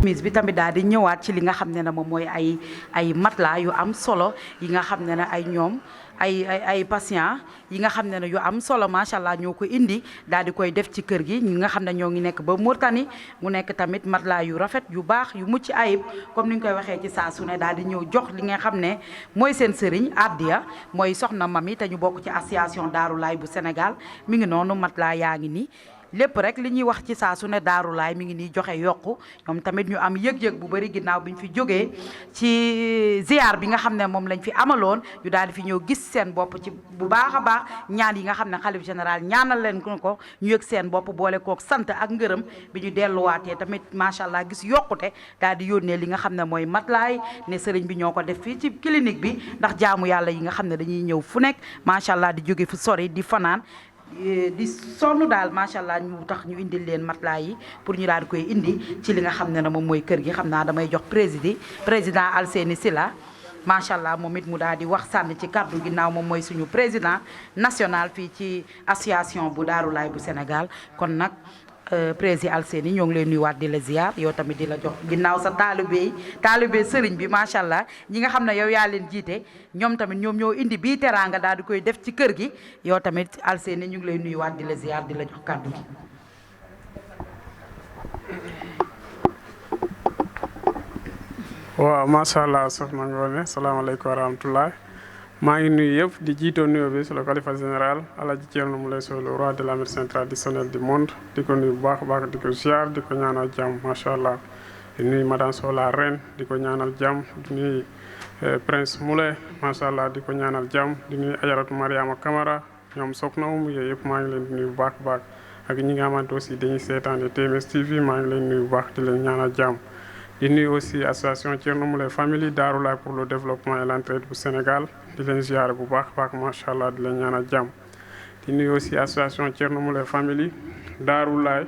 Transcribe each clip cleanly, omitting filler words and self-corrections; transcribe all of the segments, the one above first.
remise bi tamit daal di ñëwaat ci li nga xam ne ne moom mooy ay matelas yu am solo yi nga xam ne ne ay ñoom ay patient yi nga xam ne ne yu am solo macha allah ñoo ko indi daal di koy def ci kër gi ñi nga xam ne ñoo ngi nekk ba Mauritanie mu nekk tamit matelas yu rafet yu baax yu mucc ayib comme ni ñu koy waxee ci saa su ne daal di ñëw jox li nga xam ne mooy seen sëriñ addiya mooy soxna Mami te ñu bokk ci association Darou Laye bu Sénégal mi ngi noonu matelas yaa ngi nii. lépp rek li ñuy wax ci saa su ne Darou Laye mi ngi nii joxe yokku ñoom tamit ñu am yëg-yëg bu bëri ginnaaw bi ñu fi jógee ci ziar bi nga xam ne moom lañ fi amaloon ñu daal di fi ñëw gis seen bopp ci bu baax a baax ñaan yi nga xam ne xalif général ñaanal leen ko ñu yëg seen bopp boole kook sant ak ngërëm bi ñu delluwaatee tamit macha allah gis yokkute daal di yónnee li nga xam ne mooy matlaay ne sëriñ bi ñoo ko def fii ci clinique bi ndax jaamu yàlla yi nga xam ne dañuy ñëw fu nekk macha allah di jóge fu sori di fanaan di sonn daal macha allah ñu tax ñu indil leen matelas yi pour ñu daal di koy indi ci li nga xam ne ne moom mooy kër gi xam naa damay jox président Alseyni Sylla macha allah moom it mu daal di wax sànni ci kàddu ginnaaw moom mooy suñu président national fii ci association bu Darou Laye bu Sénégal kon nag président Alseyni ñoo ngi leen nuyuwaat di la ziar yow tamit di la jox ginnaaw sa taalibe sëriñ bi macha allah ñi nga xam ne yow yaa leen jiite ñoom tamit ñoom ñoo indi bii teraanga daal di koy def ci kër gi yow tamit Alseyni ñu ngi lay nuyuwaat di la ziar di la jox kàddu gi. waaw macha allah soxna Ngoné salaamaaleykum wa rahmatulah maa ngi nuyu yëpp di jiitoo nuyoo bi sur le khalifa général Alaaji Thierno Moulé Sow le roi de la médecine traditionnelle du monde di ko nuyu bu baax a baax di ko ziar di ko ñaanal jàmm macha allah di nuyu madame Sow la reine di ko ñaanal jàmm di nuyu prince Moulé macha allah di ko ñaanal jàmm di nuyu ajaratu Mariama Camara ñoom soxna yooyu yëpp maa ngi leen di nuyu bu baax a baax ak ñi nga xamante aussi dañuy seetaan TMS TV maa ngi leen nuyu bu baax di leen ñaanal jàmm. di nuyu aussi association Thierno Moulé Family Darou Laye pour le développement et l'entraide bu Sénégal di leen ziare bu baax a baax macha allah di leen ñaanal jàmm. di nuyu aussi association Thierno Moulé Family Darou Laye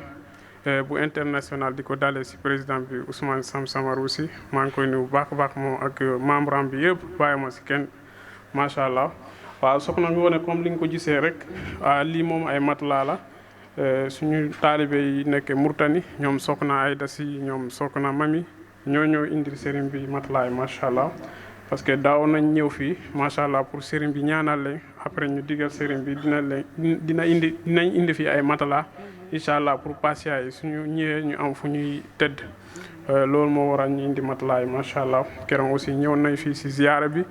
bu international di ko dalee si président bi Ousmane Sam Samarou aussi maa ngi koy nuyu bu baax a baax moom ak membre am bi yëpp bàyyi ma si kenn macha allah. waaw soxna Ngoné comme li nga ko gisee rek lii moom ay matelas la suñu taalibe yi nekk Mauritanie ñoom soxna Aïda si ñoom soxna Mami. ñoo indil sëriñ bi matelas yi macha allah parce que daaw nañ ñëw fii macha allah pour sëriñ bi ñaanal leen après ñu digal sëriñ bi dinañ indi fii ay matelas incha allah pour patients yi suñu ñëwee ñu am fu ñuy tëdd loolu moo waral ñu indi matelas yi macha allah keroog aussi ñëw nañ fii si ziyaara bi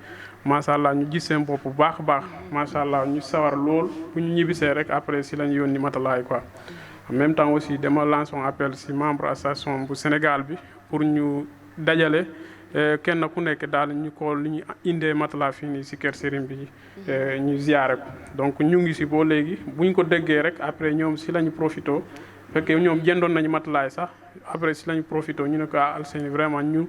macha allah ñu gis seen bopp bu baax a baax macha allah ñu sawar lool bu ñu ñibbisee rek après si lañ yónni matelas yi quoi. en même temps aussi dama lancé un appel si membre association bu Sénégal bi pour ñu dajale kenn ku nekk daal ñu ko li ñu indee matelas fii nii si kër sëriñ bi ñu ziyaare ko donc ñu ngi si boo léegi buñ ko déggee rek après ñoom si lañu profité fekkee ñoom jëndoon nañu matelas yi sax après si lañu profité ñu ne ko Alseyni vraiment ñu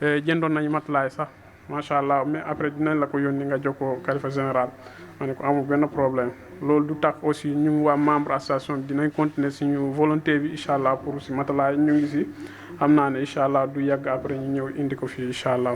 jëndoon nañu matelas yi sax macha allah mais après dinañ la ko yónni nga jokkoo khalifa général ma ne ko amul benn problème loolu du tax aussi ñu waa membre association bi dinañ continuer suñu volonté bi incha allah pour si matelas yi ñu ngi si xam naa ne incha allah du yàgg après ñu ñëw indi ko fii incha allah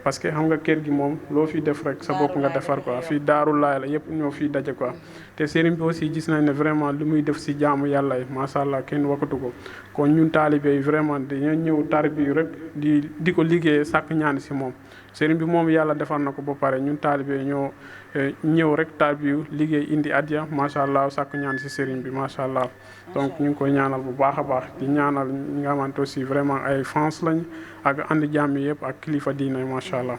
parce que xam nga kër gi moom loo fi def rek sa bopp nga defar quoi fii Darou Laye la yëpp ñoo fii daje quoi te sëriñ bi aussi gis nañ ne vraiment lu muy def si jaamu yàlla yi macha allah kenn waxatu ko kon ñun taalibe yi vraiment dañoo ñëw tarbi rek di ko liggéeyee sàkk ñaan si moom sëriñ bi moom yàlla defar na ko ba pare ñun taalibe yi ñoo ñëw rek tarbiyu liggéey indi adiya macha allah sàkk ñaan si sëriñ bi macha allah donc ñu ngi koy ñaanal bu baax a baax di ñaanal ñi nga xamante aussi vraiment ay fans lañ ak ànd jàmm yëpp ak kilifa diina macha allah.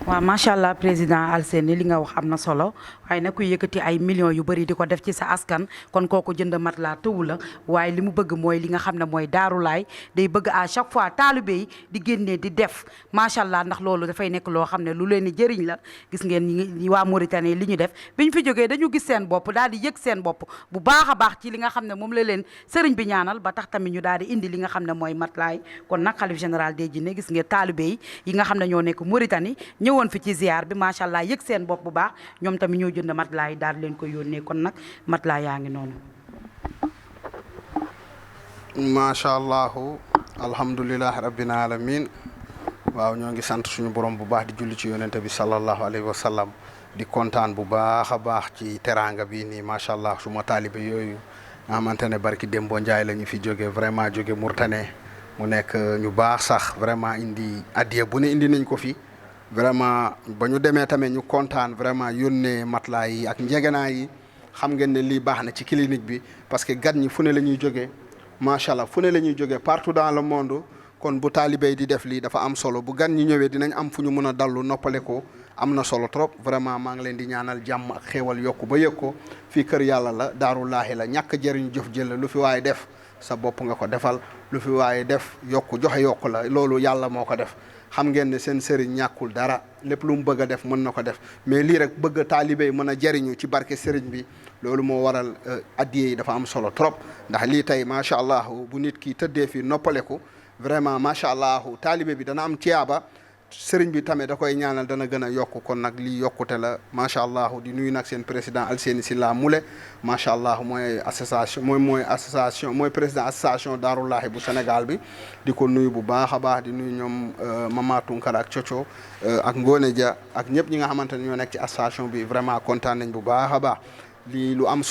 waaw macha allah président Alseyni li nga wax am na solo waaye nag ku yëkkati ay millions yu bëri di ko def ci sa askan kon kooku jënd matelas tëwu la waaye li mu bëgg mooy li nga xam ne mooy Darou Laye day bëgg à chaque fois taalibe yi di génnee di def macha allah ndax loolu dafay nekk loo xam ne lu leen di jëriñ la gis ngeen ñi waa Mauritanie li ñu def bi ñu fi jógee dañu gis seen bopp daal di yëg seen bopp bu baax a baax ci li nga xam ne moom la leen sëriñ bi ñaanal ba tax tamit ñu daal di indi li nga xam ne mooy matelas yi kon nag xalif général des jinne gis ngeen taalibe yi nga xam ne ñoo nekk Mauritanie ñëwoon fi ci ziar bi macha allah yëg seen bopp bu baax ñoom tamit ñoo jënd matelas yi daal leen ko yónnee kon nag matelas yaa ngi noonu. macha allah alhamdulilah rabbil alamin waaw ñoo ngi sant suñu borom bu baax di julli ci yonente bi sallallahu alayhi wa sallam di kontaan bu baax a baax ci teraanga bi nii macha allah suma taalibe yooyu nga xamante ne barki Dembo Ndiaye la ñu fi jóge vraiment jóge Mauritanie mu nekk ñu baax sax vraiment indi addiya bu ne indi nañ ko fi vraiment ba ñu demee tamit ñu kontaan vraiment yónnee matelas yi ak njegenaa yi xam ngeen ne lii baax na ci clinique bi parce que gan ñi fu ne la ñuy jógee macha allah fu ne la ñuy jógee partout dans le monde kon bu taalibé di def lii dafa am solo bu gan ñi ñëwee dinañ am fu ñu mën a dallu noppale ko am na solo trop vraiment maa ngi leen di ñaanal jàmm ak xéewal yokku ba yëg ko fii kër yàlla la daarullaahi la ñàkk jëriñu jëf jël lu fi waaye def sa bopp nga ko defal lu fi waaye def yokku joxe yokku la loolu yàlla moo ko def xam ngeen ne seen sëriñ ñàkkul dara lépp lu mu bëgg a def mën na ko def mais lii rek bëgg taalibe yi mën a jariñu ci barke sëriñ bi loolu moo waral addiye yi dafa am solo trop ndax lii tey macha allah bu nit ki tëddee fii noppaleku vraiment macha allah taalibe bi dana am tiyaaba sëriñ bi tamit da koy ñaanal dana gën a yokk kon nag lii yokkute la macha allah di nuyu nag seen président Alseyni Silla Moule macha allah mooy association mooy président association Daarullahi bu Sénégal bi di ko nuyu bu baax a baax di nuyu ñoom Mama Tunkara ak Coco ak Ngone Dia ak ñëpp ñi nga xamante ne ñoo nekk ci association bi vraiment kontaan nañ bu baax a baax lii lu am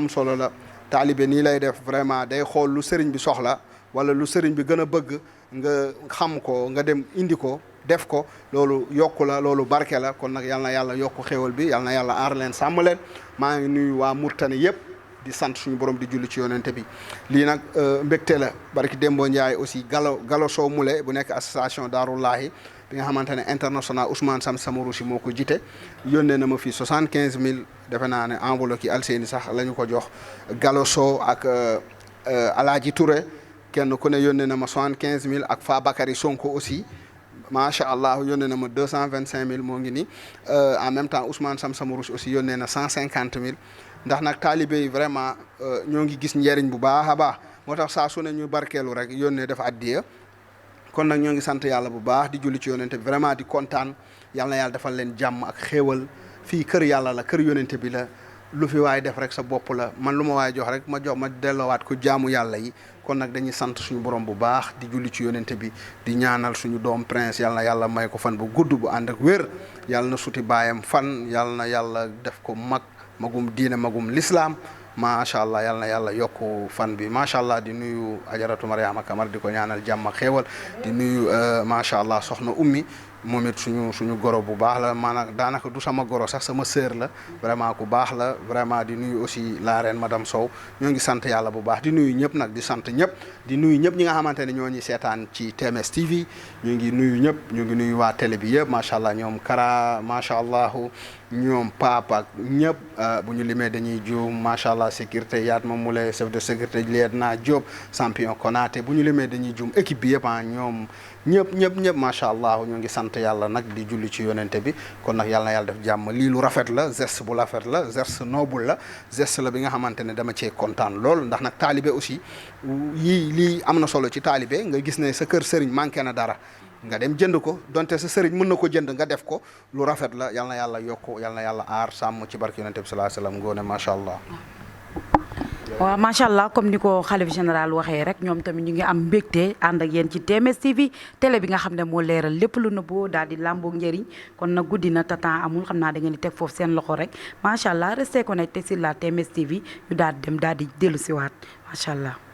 solo la taalibe nii lay def vraiment day xool lu sëriñ bi soxla wala lu sëriñ bi gën a bëgg nga xam ko nga dem indi ko def ko loolu yokku la loolu barke la kon nag yal na yàlla yokku xéwal bi yal na yàlla aar leen sàmm leen maa ngi nuyu waa Murtani yëpp di sant suñu borom di julli ci yonente bi lii nag mbégte la barki Dembo Ndiaye aussi Galo Sow Moule bu nekk association Daarullahi bi nga xamante ne international Ousmane Sam Samarousi moo ko jite yónnee na ma fii 75000 defe naa ne enveloppe yi Alseyni sax la ñu ko jox Galo Sow ak Alaaji Touré kenn ku ne yónnee na ma 75000 ak Fa Bakary Sonko aussi macha allah yónnee na ma 225000 moo ngi nii en même temps Ousmane Sam Samarousi aussi yónnee na 150000 ndax nag taalibe yi vraiment ñoo ngi gis njëriñ bu baax a baax moo tax saa su ne ñu barkeelu rek yónnee dafa addiya kon nag ñoo ngi sant yàlla bu baax di julli ci yonente bi vraiment di kontaan yal na yàlla defal leen jàmm ak xéewal fii kër yàlla la kër yonente bi la lu fi waaye def rek sa bopp la man lu ma waaye jox rek ma delloowaat ko jaamu yàlla yi kon nag dañuy sant suñu borom bu baax di julli ci yonente bi di ñaanal suñu doom prince yàlla na yàlla may ko fan bu gudd bu ànd ak wér yàlla na suti baayam fan yàlla na yàlla def ko magum diine magum l'islam macha allah yal na yàlla yokku fan bi macha allah di nuyu ajaratu Mariama Kamara di ko ñaanal jàmm ak xéewal di nuyu macha allah soxna ummi moom it suñu goro bu baax la maanaam daanaka du sama goro sax sama sœur la vraiment ku baax la vraiment di nuyu aussi la reine madame Sow ñoo ngi sant yàlla bu baax di nuyu ñëpp nag di sant ñëpp di nuyu ñëpp ñi nga xamante ne ñoo ñuy seetaan ci TMS TV ñu ngi nuyu ñëpp ñu ngi nuyu waa télé bi yëpp macha allah ñoom Kara macha allah ñoom Papa ak ñëpp bu ñu limee dañuy juum macha allah sécurité yaat ma mu lay chef de sécurité lieutenant Diop champion Konaté bu ñu limee dañuy juum équipe bi yëpp ñoom ñëpp macha allah ñu ngi sant yàlla nag di julli ci yonente bi kon nag yàlla na yàlla def jàmm lii lu rafet la geste bu rafet la geste noble la geste la bi nga xamante ne dama cee kontaan lool ndax nag taalibe aussi lii am na solo ci taalibe nga gis ne sa kër sëriñ manqué na dara nga dem jënd ko donte sa sëriñ mën na ko jënd nga def ko lu rafet la yal na yàlla yokk yal na yàlla aar sàmm ci barke yonente bi sallallahu alayhi wasallam ngoone macha allah. waaw macha allah comme ni ko xalif général waxee rek ñoom tamit ñu ngi am mbégte ànd ak yéen ci TMS TV télé bi nga xam ne moo leeral lépp lu nëbboo daal di làmboog njëriñ kon nag guddi na te temps amul xam naa da ngeen di teg foofu seen loxo rek macha allah restez connecté sur la TMS TV ñu daal di dem daal di dellu siwaat macha allah.